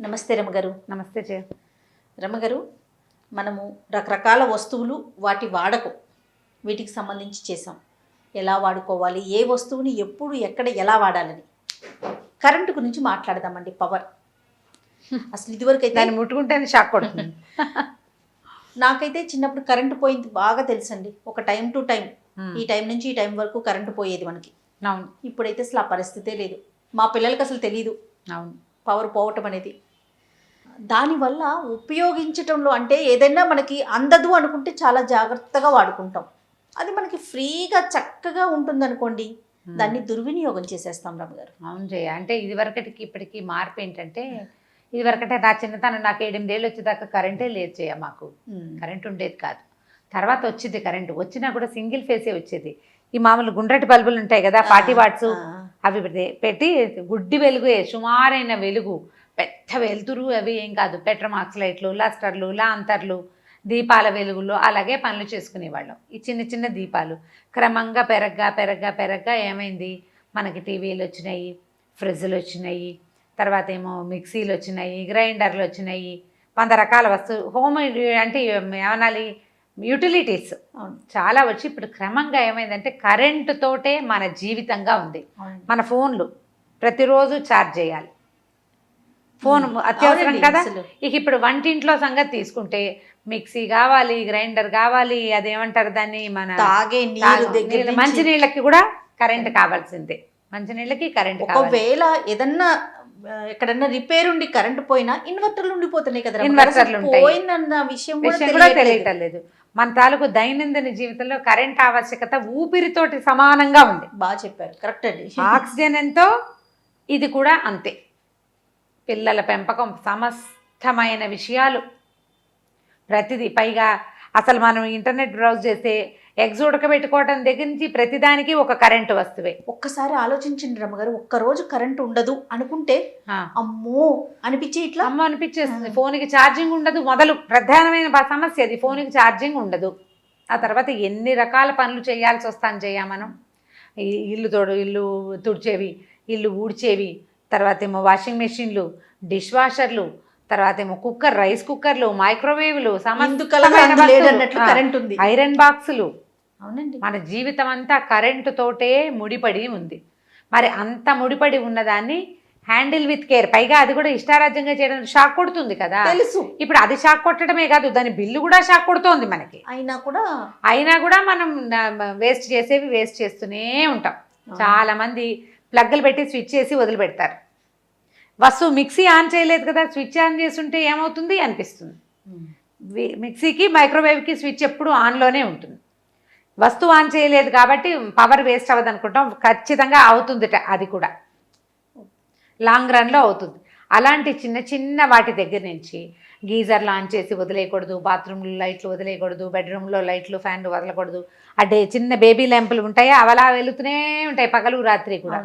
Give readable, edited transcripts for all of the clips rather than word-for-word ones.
నమస్తే రమగారు. నమస్తే జయ. రమగారు, మనము రకరకాల వస్తువులు వాటి వాడకం వీటికి సంబంధించి చేసాం. ఎలా వాడుకోవాలి, ఏ వస్తువుని ఎప్పుడు ఎక్కడ ఎలా వాడాలని. కరెంటు గురించి మాట్లాడదామండి. పవర్ అసలు ఇదివరకు అయితే దాన్ని ముట్టుకుంటేనే షాక్ కొడుతుంది. నాకైతే చిన్నప్పుడు కరెంటు పోయింది బాగా తెలుసండి. ఒక టైం టు టైం, ఈ టైం నుంచి ఈ టైం వరకు కరెంటు పోయేది మనకి. అవును, ఇప్పుడైతే అసలు ఆ పరిస్థితే లేదు. మా పిల్లలకి అసలు తెలియదు అవును. పవర్ పోవటం అనేది. దానివల్ల ఉపయోగించటంలో అంటే ఏదైనా మనకి అందదు అనుకుంటే చాలా జాగ్రత్తగా వాడుకుంటాం. అది మనకి ఫ్రీగా చక్కగా ఉంటుందనుకోండి, దాన్ని దుర్వినియోగం చేసేస్తాం రమగారు. అవును జయ. అంటే ఇదివరకటికి ఇప్పటికి మార్పు ఏంటంటే, ఇదివరకటే నా చిన్నతనం నాకు 8 ఏళ్ళు వచ్చేదాకా కరెంటే లేదు జయ. మాకు కరెంట్ ఉండేది కాదు. తర్వాత వచ్చింది కరెంటు. వచ్చినా కూడా సింగిల్ ఫేసే వచ్చేది. ఈ మామూలు గుండ్రటి బల్బులు ఉంటాయి కదా, 40 వాట్స్, అవి పెట్టి గుడ్డి వెలుగు, సుమారైన వెలుగు, పెద్ద వెలుతురు అవి ఏం కాదు. పెట్రోమాక్స్ లైట్లు, లస్టర్లు, లాంతర్లు, దీపాల వెలుగులో అలాగే పనులు చేసుకునేవాళ్ళం. ఈ చిన్న చిన్న దీపాలు క్రమంగా పెరగ్గా ఏమైంది, మనకి టీవీలు వచ్చినాయి, ఫ్రిడ్జ్లు వచ్చినాయి, తర్వాత ఏమో మిక్సీలు వచ్చినాయి, గ్రైండర్లు వచ్చినాయి, 100 రకాల వస్తువు హోమ్ అంటే ఏమనాలి, యూటిలిటీస్ చాలా వచ్చి ఇప్పుడు క్రమంగా ఏమైందంటే కరెంటుతోటే మన జీవితంగా ఉంది. మన ఫోన్లు ప్రతిరోజు ఛార్జ్ చేయాలి. ఫోన్ అత్యవసరం కదా. ఇక ఇప్పుడు వంటింట్లో సంగతి తీసుకుంటే మిక్సీ కావాలి, గ్రైండర్ కావాలి, అదేమంటారు దాన్ని, మన తాగే నీళ్ళు, మంచినీళ్ళకి కూడా కరెంట్ కావాల్సిందే. మంచినీళ్ళకి కరెంట్. ఒకవేళ ఏదన్నా ఎక్కడన్నా రిపేర్ ఉండి కరెంట్ పోయినా ఇన్వర్టర్లు ఉండిపోతున్నాయి కదా. ఇన్వర్టర్లు పోయినన్న విషయం కూడా తెలియటం లేదు. మన తాలూకు దైనందిన జీవితంలో కరెంట్ ఆవశ్యకత ఊపిరితోటి సమానంగా ఉంది. బాగా చెప్పారు, కరెక్ట్ అండి. ఆక్సిజన్ ఎంతో ఇది కూడా అంతే. పిల్లల పెంపకం, సమస్తమైన విషయాలు, ప్రతిదీ. పైగా అసలు మనం ఇంటర్నెట్ బ్రౌజ్ చేస్తే ఎగ్స్ ఉడకబెట్టుకోవడం దగ్గర నుంచి ప్రతిదానికి ఒక కరెంటు వస్తువే. ఒక్కసారి ఆలోచించండి రమ్మగారు, ఒక్కరోజు కరెంట్ ఉండదు అనుకుంటే అమ్మో అనిపించే, ఇట్లా అమ్మో అనిపించేస్తుంది. ఫోన్కి ఛార్జింగ్ ఉండదు, మొదలు ప్రధానమైన సమస్య అది. ఫోన్కి ఛార్జింగ్ ఉండదు. ఆ తర్వాత ఎన్ని రకాల పనులు చేయాల్సి వస్తాను చేయ మనం. ఇల్లు తుడిచేవి, ఇల్లు ఊడ్చేవి, తర్వాత ఏమో వాషింగ్ మెషిన్లు, డిష్ వాషర్లు, తర్వాత ఏమో కుక్కర్, రైస్ కుక్కర్లు, మైక్రోవేవ్లు, ఐరన్ బాక్సులు. అవునండి, మన జీవితం అంతా కరెంటుతోటే ముడిపడి ఉంది. మరి అంత ముడిపడి ఉన్నదాన్ని హ్యాండిల్ విత్ కేర్, పైగా అది కూడా ఇష్టారాజ్యంగా చేయడం షాక్ కొడుతుంది కదా. తెలుసు. ఇప్పుడు అది షాక్ కొట్టడమే కాదు, దాని బిల్లు కూడా షాక్ కొడుతోంది మనకి. అయినా కూడా మనం వేస్ట్ చేస్తూనే ఉంటాం. చాలా మంది ప్లగ్లు పెట్టి స్విచ్ చేసి వదిలిపెడతారు. వస్తువు మిక్సీ ఆన్ చేయలేదు కదా, స్విచ్ ఆన్ చేస్తుంటే ఏమవుతుంది అనిపిస్తుంది. మిక్సీకి మైక్రోవేవ్కి స్విచ్ ఎప్పుడు ఆన్లోనే ఉంటుంది. వస్తువు ఆన్ చేయలేదు కాబట్టి పవర్ వేస్ట్ అవ్వదు అనుకుంటాం. ఖచ్చితంగా అవుతుందిట, అది కూడా లాంగ్ రన్లో అవుతుంది. అలాంటి చిన్న చిన్న వాటి దగ్గర నుంచి గీజర్లు ఆన్ చేసి వదిలేయకూడదు, బాత్రూంలో లైట్లు వదిలేయకూడదు, బెడ్రూమ్లో లైట్లు, ఫ్యాన్లు వదలకూడదు. అంటే చిన్న బేబీ ల్యాంపులు ఉంటాయి, అవలా వెళుతూనే ఉంటాయి పగలు రాత్రి కూడా.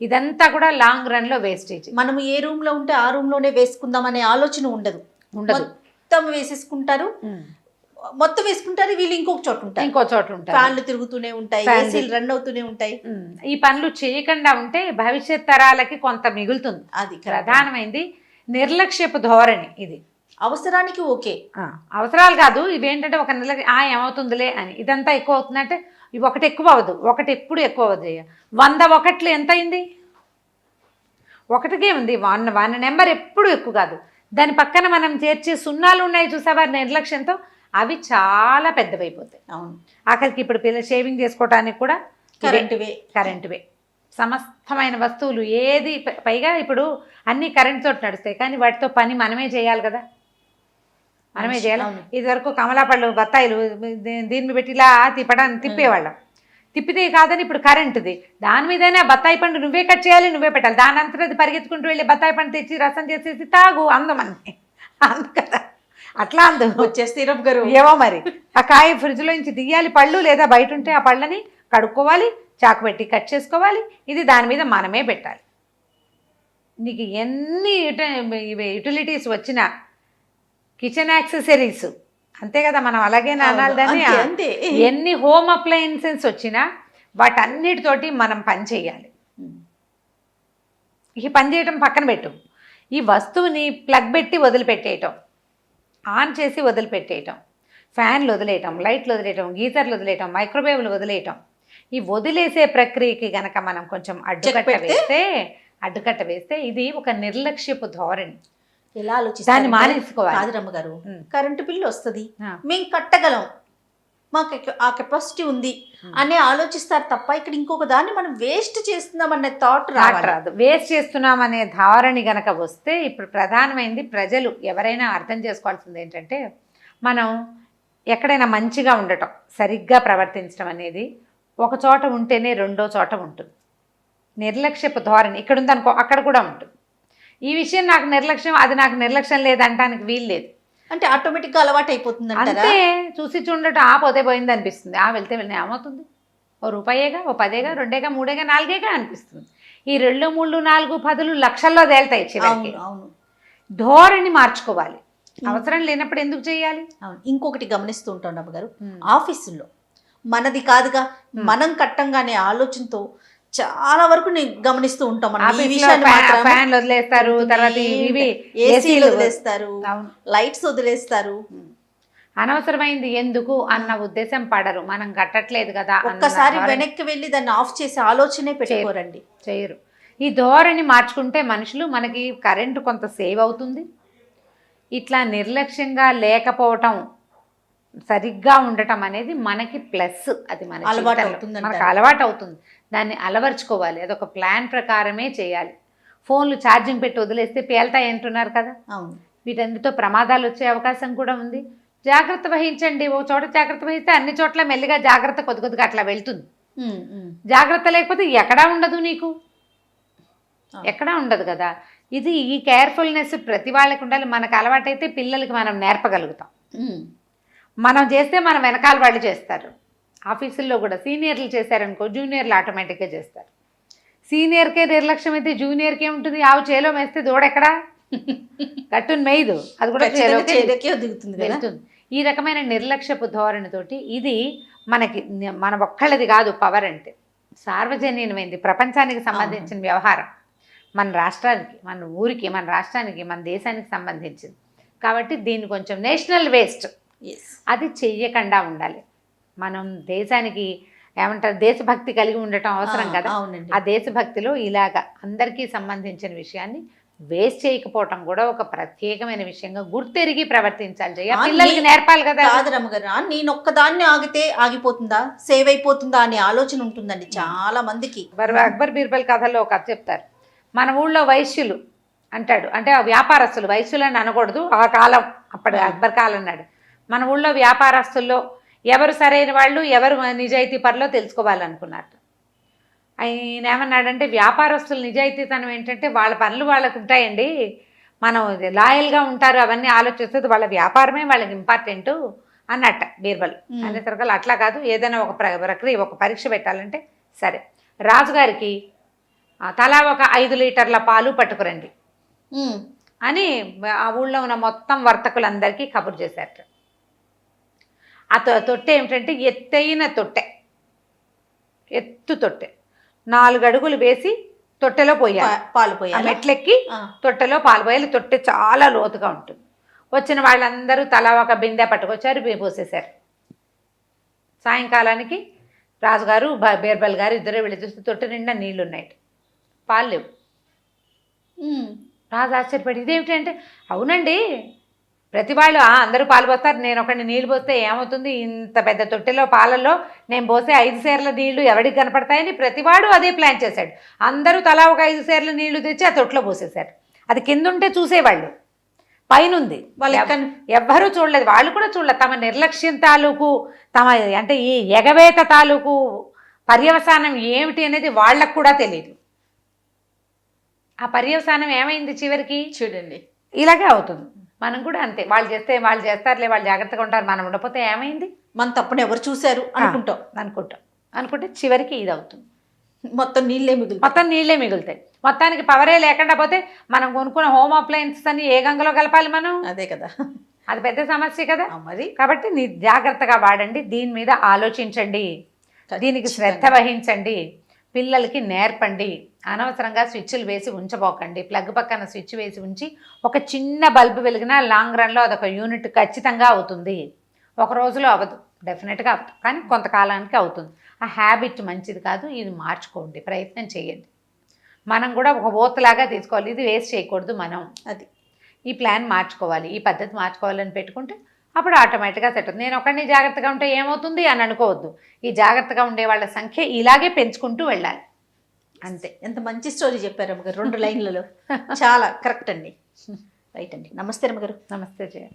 ఇదంతా కూడా లాంగ్ రన్లో వేస్టేజ్. మనం ఏ రూమ్లో ఉంటే ఆ రూమ్లోనే వేసుకుందాం అనే ఆలోచన ఉండదు. మొత్తం వేసేసుకుంటారు, వీళ్ళు ఇంకో చోట ఉంటారు, ఫ్యాన్లు తిరుగుతూనే ఉంటాయి, ఏసీలు రన్ అవుతూనే ఉంటాయి. ఈ పనులు చేయకుండా ఉంటే భవిష్యత్ తరాలకి కొంత మిగులుతుంది. అది ప్రధానమైంది. నిర్లక్ష్యపు ధోరణి ఇది. అవసరానికి ఓకే, అవసరాలు కాదు ఇవేంటంటే ఒక నెల ఏమవుతుందిలే అని. ఇదంతా ఎక్కువ అవుతుందంటే ఒకటి ఎక్కువ అవ్వదు, ఒకటి ఎప్పుడు ఎక్కువ అవ్వదు. 100 ఒకట్లు ఎంత అయింది? ఒకటికే ఉంది. 1 నెంబర్ ఎప్పుడు ఎక్కువ కాదు. దాని పక్కన మనం చేర్చే సున్నాలు ఉన్నాయి చూసావా నిర్లక్ష్యంతో, అవి చాలా పెద్దవైపోతాయి. అవును, ఆఖరికి ఇప్పుడు పిల్లలు షేవింగ్ చేసుకోవడానికి కూడా కరెంటువే. సమస్తమైన వస్తువులు ఏది, పైగా ఇప్పుడు అన్నీ కరెంట్ తోటి నడుస్తాయి, కానీ వాటితో పని మనమే చేయాలి కదా, మనమే చేయాలి. ఇది వరకు కమలాపళ్ళు, బత్తాయిలు దీన్ని పెట్టి ఇలా తిప్పేవాళ్ళం. తిప్పితే కాదని ఇప్పుడు కరెంటుది, దాని మీదైనా బత్తాయి పండు నువ్వే కట్ చేయాలి, నువ్వే పెట్టాలి. దాని అంతా అది పరిగెత్తుకుంటూ వెళ్ళి బత్తాయి పండు తెచ్చి రసం చేసేసి తాగు, అందమని అందు కదా. అట్లా అందు వచ్చేస్తే గారు ఏమో మరి. ఆ కాయ ఫ్రిడ్జ్లో నుంచి తీయాలి పళ్ళు, లేదా బయట ఉంటే ఆ పళ్ళని కడుక్కోవాలి, చాకు పెట్టి కట్ చేసుకోవాలి. ఇది దాని మీద మనమే పెట్టాలి. నీకు ఎన్ని యూటిలిటీస్ వచ్చినా, కిచెన్ యాక్సెసరీస్ అంతే కదా, మనం అలాగే అనాలి దాన్ని. ఎన్ని హోమ్ అప్లయన్సెస్ వచ్చినా వాటన్నిటితోటి మనం పని చేయాలి. ఈ పని చేయటం పక్కన పెట్టు, ఈ వస్తువుని ప్లగ్ పెట్టి వదిలిపెట్టేయటం, ఆన్ చేసి వదిలిపెట్టేయటం, ఫ్యాన్లు వదిలేయటం, లైట్లు వదిలేయటం, గీజర్లు వదిలేయటం, మైక్రోవేవ్లు వదిలేయటం, ఈ వదిలేసే ప్రక్రియకి గనక మనం కొంచెం అడ్డుకట్ట వేస్తే ఇది ఒక నిర్లక్ష్యపు ధోరణి. ఎలా దాన్ని ఆలోచిస్తారు మానేసుకోవాలి. కాదు రమ్మగారు, ఉమ్. కరెంటు బిల్లు వస్తుంది, ఆ. మేము కట్టగలం, మాకు ఆ కెపాసిటీ ఉంది అని ఆలోచిస్తారు తప్ప ఇక్కడ ఇంకొక దాన్ని మనం వేస్ట్ చేస్తున్నాం అనే థాట్ రాదు. వేస్ట్ చేస్తున్నాం అనే ధారణి గనక వస్తే ఇప్పుడు ప్రధానమైనది ప్రజలు ఎవరైనా అర్థం చేసుకోవాల్సింది ఏంటంటే మనం ఎక్కడైనా మంచిగా ఉండటం, సరిగ్గా ప్రవర్తించడం అనేది ఒక చోట ఉంటేనే రెండో చోట ఉంటుంది. నిర్లక్ష్యపు ధోరణి ఇక్కడ ఉందనుకో అక్కడ కూడా ఉంటుంది. ఈ విషయం నాకు నిర్లక్ష్యం, అది నాకు నిర్లక్ష్యం లేదంటానికి వీలు లేదు. అంటే ఆటోమేటిక్గా అలవాటు అయిపోతుంది అంతే. చూసి చూడటం పోతే పోయింది అనిపిస్తుంది, వెళ్తే వెళ్ళిన ఏమవుతుంది, ఓ రూపాయేగా, ఓ 10గా, 2గా, 3గా, 4గా అనిపిస్తుంది. ఈ 2, 3, 4, 10 లక్షల్లో తేలుతాయి చివరికి. అవును. ధోరణి మార్చుకోవాలి. అవసరం లేనప్పుడు ఎందుకు చేయాలి? అవును. ఇంకొకటి గమనిస్తూ ఉంటాం రమ్మగారు, ఆఫీసుల్లో మనది కాదుగా మనం కట్టంగానే ఆలోచనతో చాలా వరకు నేను గమనిస్తూ ఉంటాం. ఫ్యాన్లు వదిలేస్తారు, తర్వాత ఇవి ఏసీలు వదిలేస్తారు, లైట్స్ వదిలేస్తారు. అనవసరమైంది ఎందుకు అన్న ఉద్దేశం పడరు. మనం కట్టట్లేదు కదా, ఒక్కసారి వెనక్కి వెళ్ళి దాన్ని ఆఫ్ చేసే ఆలోచనే పెట్టుకోరండి, చేయరు. ఈ ధోరణి మార్చుకుంటే మనుషులు, మనకి కరెంటు కొంత సేవ్ అవుతుంది. ఇట్లా నిర్లక్ష్యంగా లేకపోవటం, సరిగ్గా ఉండటం అనేది మనకి ప్లస్. అది మనకి అలవాటు అవుతుంది. దాన్ని అలవర్చుకోవాలి. అదొక ప్లాన్ ప్రకారమే చేయాలి. ఫోన్లు ఛార్జింగ్ పెట్టి వదిలేస్తే పేల్తాయి అంటున్నారు కదా. అవును. వీటన్నిటితో ప్రమాదాలు వచ్చే అవకాశం కూడా ఉంది. జాగ్రత్త వహించండి. ఓ చోట జాగ్రత్త వహిస్తే అన్ని చోట్ల మెల్లిగా జాగ్రత్త కొద్దిగా అట్లా వెళ్తుంది. జాగ్రత్త లేకపోతే ఎక్కడా ఉండదు, నీకు ఎక్కడా ఉండదు కదా. ఇది ఈ కేర్ఫుల్నెస్ ప్రతి వాళ్ళకి ఉండాలి. మనకు అలవాటైతే పిల్లలకి మనం నేర్పగలుగుతాం. మనం చేస్తే మన వెనకాల వాళ్ళు చేస్తారు. ఆఫీసుల్లో కూడా సీనియర్లు చేశారనుకో జూనియర్లు ఆటోమేటిక్గా చేస్తారు. సీనియర్కే నిర్లక్ష్యం అయితే జూనియర్కి ఏముంటుంది? ఆవు చేలో మేస్తే దూడెక్కడా కట్టుని మేయదు, అది కూడా వెళ్తుంది. ఈ రకమైన నిర్లక్ష్యపు ధోరణితోటి ఇది మన ఒక్కళ్ళది కాదు. పవర్ అంటే సార్వజనీనమైంది, ప్రపంచానికి సంబంధించిన వ్యవహారం. మన రాష్ట్రానికి, మన ఊరికి, మన రాష్ట్రానికి, మన దేశానికి సంబంధించింది కాబట్టి దీన్ని కొంచెం నేషనల్ వేస్ట్ అది చెయ్యకుండా ఉండాలి. మనం దేశానికి ఏమంటారు, దేశభక్తి కలిగి ఉండటం అవసరం కదా. ఆ దేశభక్తిలో ఇలాగ అందరికీ సంబంధించిన విషయాన్ని వేస్ట్ చేయకపోవటం కూడా ఒక ప్రత్యేకమైన విషయంగా గుర్తెరిగి ప్రవర్తించాలి. పిల్లలకి నేర్పాలి కదా. కాదు రమ్మగారు, నేను ఒక్కదాన్ని ఆగితే ఆగిపోతుందా, సేవ్ అయిపోతుందా అనే ఆలోచన ఉంటుందండి చాలా మందికి. అక్బర్ బీర్బల్ కథల్లో ఒక కథ చెప్తారు. మన ఊళ్ళో వైశ్యులు అంటాడు, అంటే వ్యాపారస్తులు, వైశ్యులు అని అనకూడదు, ఆ కాలం అప్పుడు అక్బర్ కాలం నాడు. మన ఊళ్ళో వ్యాపారస్తుల్లో ఎవరు సరైన వాళ్ళు, ఎవరు నిజాయితీ పరులో తెలుసుకోవాలనుకున్నారు. ఆయన ఏమన్నాడంటే, వ్యాపారస్తులు నిజాయితీతనం ఏంటంటే వాళ్ళ పనులు వాళ్ళకు ఉంటాయండి, మనం లాయల్గా ఉంటారు, అవన్నీ ఆలోచిస్తుంది, వాళ్ళ వ్యాపారమే వాళ్ళకి ఇంపార్టెంటు అన్నట్ట బీర్బల్. అనేసరికి అట్లా కాదు, ఏదైనా ఒక ప్రక్రియ, ఒక పరీక్ష పెట్టాలంటే సరే రాజుగారికి తలా ఒక 5 లీటర్ల పాలు పట్టుకురండి అని ఆ ఊళ్ళో ఉన్న మొత్తం వర్తకులందరికీ కబురు చేశారట. ఆ తొట్టె ఏమిటంటే ఎత్తైన తొట్టె, ఎత్తు తొట్టె, 4 అడుగులు వేసి తొట్టెలో పోయాలి, పాలు పోయాలి, మెట్లెక్కి తొట్టెలో పాలు పోయాలి. తొట్టె చాలా లోతుగా ఉంటుంది. వచ్చిన వాళ్ళందరూ తలా ఒక బిందె పట్టుకొచ్చారు, పోసేశారు. సాయంకాలానికి రాజుగారు బీర్బల్ గారు ఇద్దరే వెళ్ళి చూస్తే తొట్టె నిండా నీళ్లు ఉన్నాయి, పాలు లేవు. రాజు ఆశ్చర్యపడి, ఇదేమిటి అంటే, అవునండి ప్రతి వాళ్ళు అందరూ పాలు పోస్తారు, నేను ఒకడిని నీళ్ళు పోస్తే ఏమవుతుంది, ఇంత పెద్ద తొట్టెలో పాలల్లో నేను పోసే 5 సేర్ల నీళ్లు ఎవరికి కనపడతాయని ప్రతివాడు అదే ప్లాన్ చేశాడు. అందరూ తలా ఒక 5 సేర్ల నీళ్లు తెచ్చి ఆ తొట్టెలో పోసేశారు. అది కింద ఉంటే చూసేవాళ్ళు, పైనుంది ఎవ్వరూ చూడలేదు, వాళ్ళు కూడా చూడలేదు. తమ నిర్లక్ష్యం తాలూకు, తమ అంటే ఈ ఎగవేత తాలూకు పర్యవసానం ఏమిటి అనేది వాళ్ళకు కూడా తెలియదు. ఆ పర్యవసానం ఏమైంది చివరికి చూడండి, ఇలాగే అవుతుంది. మనం కూడా అంతే, వాళ్ళు చేస్తే వాళ్ళు చేస్తారులే, వాళ్ళు జాగ్రత్తగా ఉంటారు, మనం ఉండకపోతే ఏమైంది, మన తప్పును ఎవరు చూశారు అనుకుంటే చివరికి ఇది అవుతుంది. మొత్తం నీళ్ళే మిగులుతాయి. మొత్తానికి పవరే లేకుండా పోతే మనం కొనుక్కున్న హోమ్ అప్లయన్సెస్ అని ఏ గంగలో కలపాలి మనం? అదే కదా, అది పెద్ద సమస్య కదా. మరి కాబట్టి జాగ్రత్తగా వాడండి, దీని మీద ఆలోచించండి, దీనికి శ్రద్ధ వహించండి, పిల్లలకి నేర్పండి. అనవసరంగా స్విచ్లు వేసి ఉంచబోకండి. ప్లగ్ పక్కన స్విచ్ వేసి ఉంచి ఒక చిన్న బల్బు వెలిగినా లాంగ్ రన్లో అదొక యూనిట్ ఖచ్చితంగా అవుతుంది. ఒక రోజులో అవ్వదు, డెఫినెట్గా అవ్వదు, కానీ కొంతకాలానికి అవుతుంది. ఆ హ్యాబిట్ మంచిది కాదు. ఇది మార్చుకోండి, ప్రయత్నం చేయండి. మనం కూడా ఒక ఓతలాగా తీసుకోవాలి, ఇది వేస్ట్ చేయకూడదు. మనం అది ఈ ప్లాన్ మార్చుకోవాలి, ఈ పద్ధతి మార్చుకోవాలని పెట్టుకుంటే అప్పుడు ఆటోమేటిక్గా సెట్ అవుతుంది. నేను ఒకరిని జాగ్రత్తగా ఉంటే ఏమవుతుంది అని అనుకోవద్దు. ఈ జాగ్రత్తగా ఉండే వాళ్ళ సంఖ్య ఇలాగే పెంచుకుంటూ వెళ్ళాలి, అంతే. ఎంత మంచి స్టోరీ చెప్పారు అమ్మగారు 2 లైన్లలో. చాలా కరెక్ట్ అండి. రైట్ అండి. నమస్తే అమ్మగారు. నమస్తే జయ.